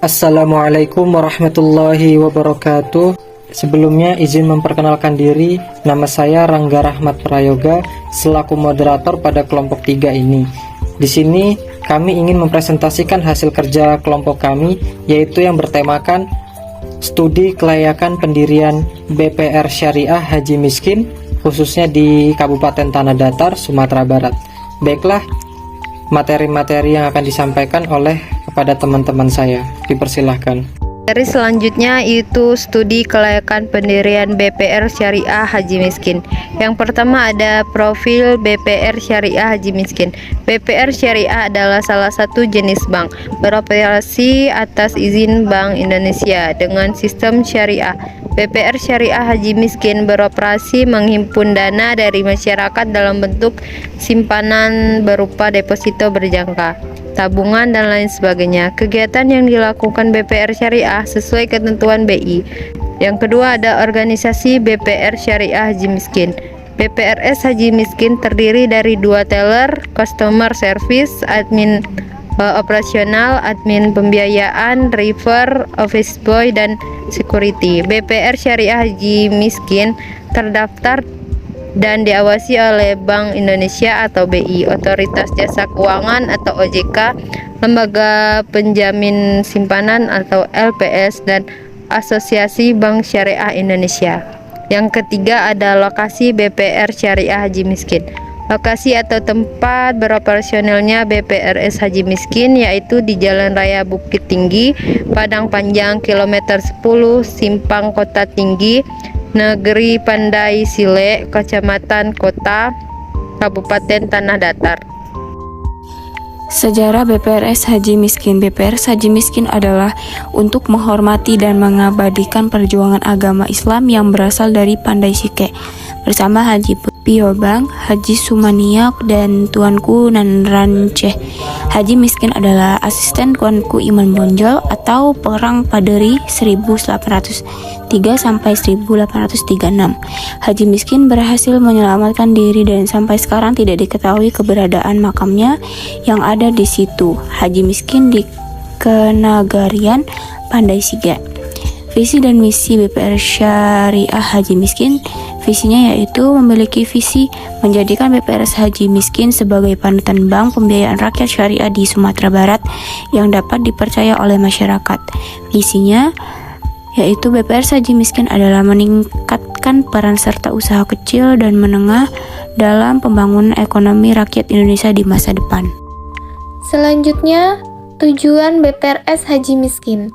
Assalamualaikum warahmatullahi wabarakatuh. Sebelumnya izin memperkenalkan diri, nama saya Rangga Rahmat Prayoga selaku moderator pada kelompok 3 ini. Di sini kami ingin mempresentasikan hasil kerja kelompok kami, yaitu yang bertemakan studi kelayakan pendirian BPR Syariah Haji Miskin, khususnya di Kabupaten Tanah Datar, Sumatera Barat. Baiklah, materi-materi yang akan disampaikan oleh kepada teman-teman saya. Dipersilahkan. Materi selanjutnya itu studi kelayakan pendirian BPR Syariah Haji Miskin. Yang pertama ada profil BPR Syariah Haji Miskin. BPR Syariah adalah salah satu jenis bank beroperasi atas izin Bank Indonesia dengan sistem syariah. BPR Syariah Haji Miskin beroperasi menghimpun dana dari masyarakat dalam bentuk simpanan berupa deposito berjangka, tabungan, dan lain sebagainya. Kegiatan yang dilakukan BPR Syariah sesuai ketentuan BI. Yang kedua ada organisasi BPR Syariah Haji Miskin. BPRS Haji Miskin terdiri dari 2 teller, customer service, admin operasional, admin pembiayaan, driver, office boy, dan security. BPR Syariah Haji Miskin terdaftar dan diawasi oleh Bank Indonesia atau BI, Otoritas Jasa Keuangan atau OJK, Lembaga Penjamin Simpanan atau LPS, dan Asosiasi Bank Syariah Indonesia. Yang ketiga ada lokasi BPR Syariah Haji Miskin. Lokasi atau tempat beroperasionalnya BPRS Haji Miskin yaitu di Jalan Raya Bukit Tinggi, Padang Panjang, kilometer 10, Simpang Kota Tinggi, Negeri Pandai Sile, Kecamatan Kota, Kabupaten Tanah Datar. Sejarah BPRS Haji Miskin. BPRS Haji Miskin adalah untuk menghormati dan mengabadikan perjuangan agama Islam yang berasal dari Pandai Sike bersama Haji Piobang, Haji Sumaniak, dan Tuanku Nanranceh. Haji Miskin adalah asisten Tuanku Iman Bonjol atau perang Paderi 1803 sampai 1836. Haji Miskin berhasil menyelamatkan diri dan sampai sekarang tidak diketahui keberadaan makamnya yang ada di situ. Haji Miskin di Kenagarian Pandai Sike. Visi dan misi BPR Syariah Haji Miskin. Visinya yaitu memiliki visi menjadikan BPRS Haji Miskin sebagai panutan bank pembiayaan rakyat syariah di Sumatera Barat yang dapat dipercaya oleh masyarakat. Misinya yaitu BPRS Haji Miskin adalah meningkatkan peran serta usaha kecil dan menengah dalam pembangunan ekonomi rakyat Indonesia di masa depan. Selanjutnya, tujuan BPRS Haji Miskin.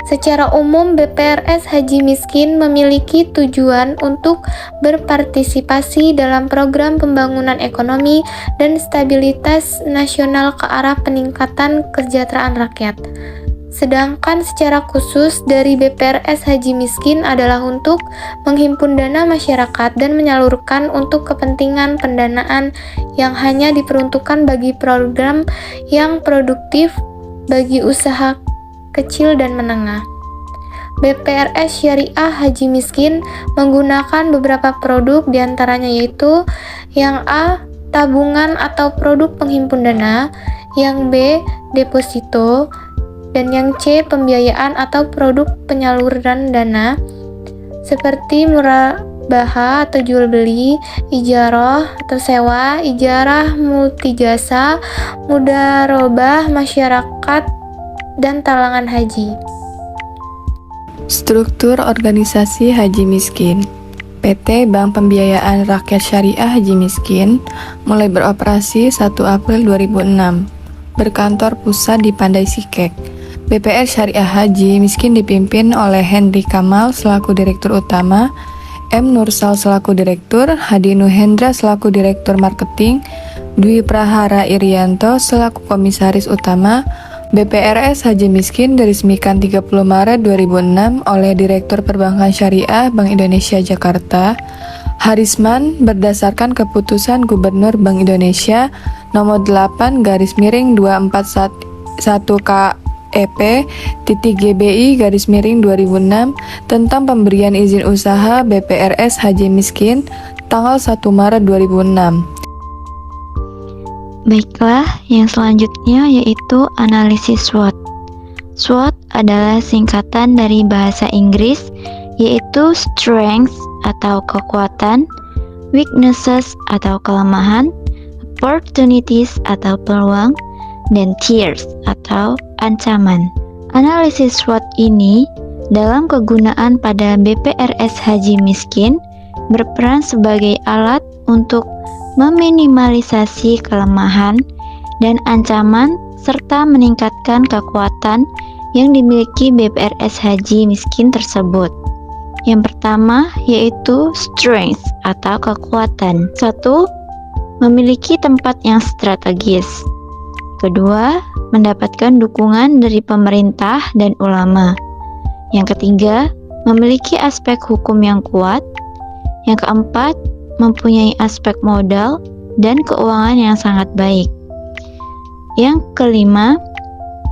Secara umum, BPRS Haji Miskin memiliki tujuan untuk berpartisipasi dalam program pembangunan ekonomi dan stabilitas nasional ke arah peningkatan kesejahteraan rakyat. Sedangkan secara khusus dari BPRS Haji Miskin adalah untuk menghimpun dana masyarakat dan menyalurkan untuk kepentingan pendanaan yang hanya diperuntukkan bagi program yang produktif bagi usaha kecil dan menengah. BPRS Syariah Haji Miskin menggunakan beberapa produk diantaranya yaitu yang A. Tabungan atau produk penghimpun dana, yang B. Deposito, dan yang C. Pembiayaan atau produk penyaluran dana seperti murabaha atau jual beli, ijarah atau sewa, ijarah multijasa, mudarobah masyarakat, dan talangan haji. Struktur organisasi Haji Miskin. PT Bank Pembiayaan Rakyat Syariah Haji Miskin mulai beroperasi 1 April 2006. Berkantor pusat di Pandai Sike. BPR Syariah Haji Miskin dipimpin oleh Henry Kamal selaku Direktur Utama, M. Nursal selaku Direktur, Hadi Nuhendra selaku Direktur Marketing, Dwi Prahara Irianto selaku Komisaris Utama. BPRS Haji Miskin diresmikan 30 Maret 2006 oleh Direktur Perbankan Syariah Bank Indonesia Jakarta, Harisman, berdasarkan keputusan Gubernur Bank Indonesia nomor 8/241 KEP-GBI/2006 tentang pemberian izin usaha BPRS Haji Miskin tanggal 1 Maret 2006. Baiklah, yang selanjutnya yaitu analisis SWOT. SWOT adalah singkatan dari bahasa Inggris, yaitu strengths atau kekuatan, weaknesses atau kelemahan, opportunities atau peluang, dan threats atau ancaman. Analisis SWOT ini dalam kegunaan pada BPRS Haji Miskin berperan sebagai alat untuk meminimalisasi kelemahan dan ancaman serta meningkatkan kekuatan yang dimiliki BPRS Haji Miskin tersebut. Yang pertama yaitu strength atau kekuatan. 1. Memiliki tempat yang strategis. Kedua, mendapatkan dukungan dari pemerintah dan ulama. Yang ketiga, memiliki aspek hukum yang kuat. Yang keempat, mempunyai aspek modal dan keuangan yang sangat baik. Yang kelima,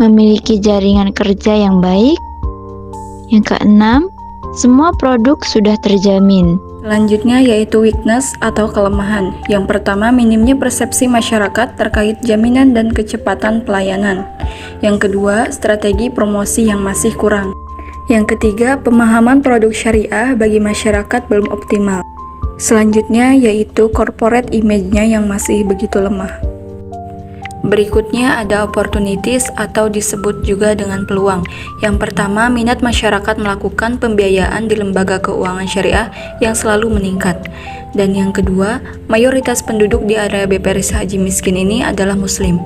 memiliki jaringan kerja yang baik. Yang keenam, semua produk sudah terjamin. Selanjutnya yaitu weakness atau kelemahan. Yang pertama, minimnya persepsi masyarakat terkait jaminan dan kecepatan pelayanan. Yang kedua, strategi promosi yang masih kurang. Yang ketiga, pemahaman produk syariah bagi masyarakat belum optimal. Selanjutnya yaitu corporate image-nya yang masih begitu lemah. Berikutnya ada opportunities atau disebut juga dengan peluang. Yang pertama, minat masyarakat melakukan pembiayaan di lembaga keuangan syariah yang selalu meningkat. Dan yang kedua, mayoritas penduduk di area BPRS Haji Miskin ini adalah muslim.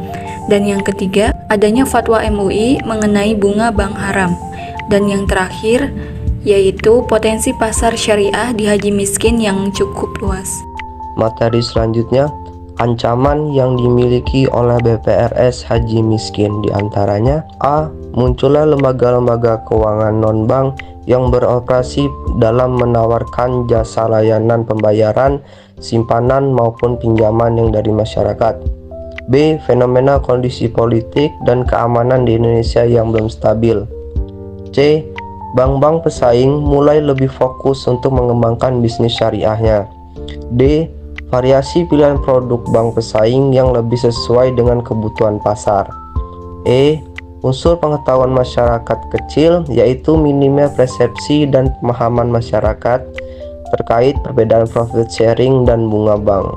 Dan yang ketiga, adanya fatwa MUI mengenai bunga bank haram. Dan yang terakhir, yaitu potensi pasar syariah di Haji Miskin yang cukup luas. Materi selanjutnya, ancaman yang dimiliki oleh BPRS Haji Miskin diantaranya A. Munculnya lembaga-lembaga keuangan non-bank yang beroperasi dalam menawarkan jasa layanan pembayaran, simpanan maupun pinjaman yang dari masyarakat. B. Fenomena kondisi politik dan keamanan di Indonesia yang belum stabil. C. Bank-bank pesaing mulai lebih fokus untuk mengembangkan bisnis syariahnya. D. Variasi pilihan produk bank pesaing yang lebih sesuai dengan kebutuhan pasar. E. Unsur pengetahuan masyarakat kecil, yaitu minimnya persepsi dan pemahaman masyarakat terkait perbedaan profit sharing dan bunga bank.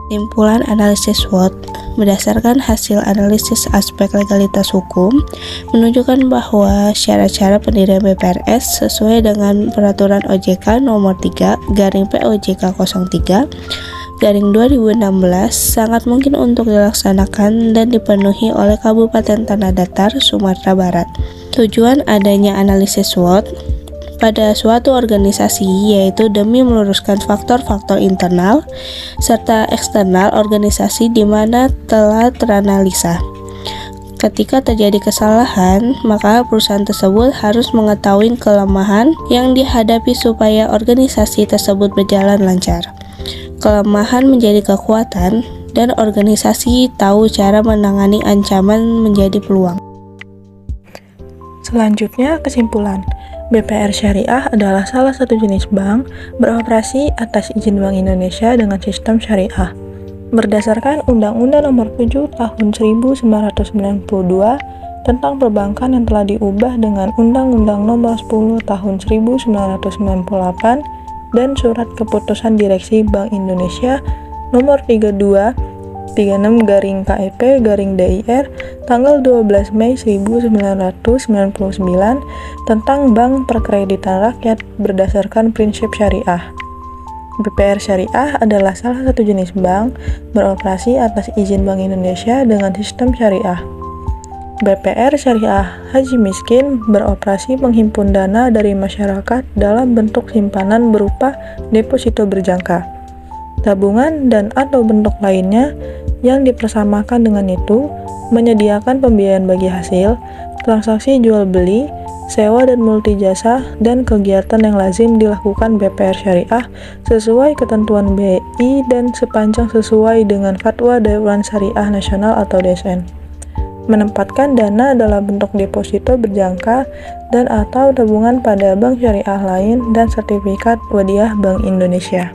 Kesimpulan analisis SWOT berdasarkan hasil analisis aspek legalitas hukum menunjukkan bahwa syarat-syarat pendirian BPRS sesuai dengan Peraturan OJK Nomor 3/POJK 03/2016 sangat mungkin untuk dilaksanakan dan dipenuhi oleh Kabupaten Tanah Datar, Sumatera Barat. Tujuan adanya analisis SWOT pada suatu organisasi yaitu demi meluruskan faktor-faktor internal serta eksternal organisasi di mana telah teranalisa. Ketika terjadi kesalahan, maka perusahaan tersebut harus mengetahui kelemahan yang dihadapi supaya organisasi tersebut berjalan lancar. Kelemahan menjadi kekuatan dan organisasi tahu cara menangani ancaman menjadi peluang. Selanjutnya, kesimpulan. BPR Syariah adalah salah satu jenis bank beroperasi atas izin Bank Indonesia dengan sistem syariah. Berdasarkan Undang-Undang Nomor 7 Tahun 1992 tentang perbankan yang telah diubah dengan Undang-Undang Nomor 10 Tahun 1998 dan Surat Keputusan Direksi Bank Indonesia Nomor 3236-KEP-DIR tanggal 12 Mei 1999 tentang Bank Perkreditan Rakyat berdasarkan prinsip syariah. BPR Syariah adalah salah satu jenis bank beroperasi atas izin Bank Indonesia dengan sistem syariah. BPR Syariah Haji Miskin beroperasi menghimpun dana dari masyarakat dalam bentuk simpanan berupa deposito berjangka, tabungan dan atau bentuk lainnya yang dipersamakan dengan itu, menyediakan pembiayaan bagi hasil, transaksi jual beli, sewa dan multi jasa, dan kegiatan yang lazim dilakukan BPR Syariah sesuai ketentuan BI dan sepanjang sesuai dengan Fatwa Dewan Syariah Nasional atau DSN. Menempatkan dana dalam bentuk deposito berjangka dan atau tabungan pada bank syariah lain dan sertifikat wadiah Bank Indonesia.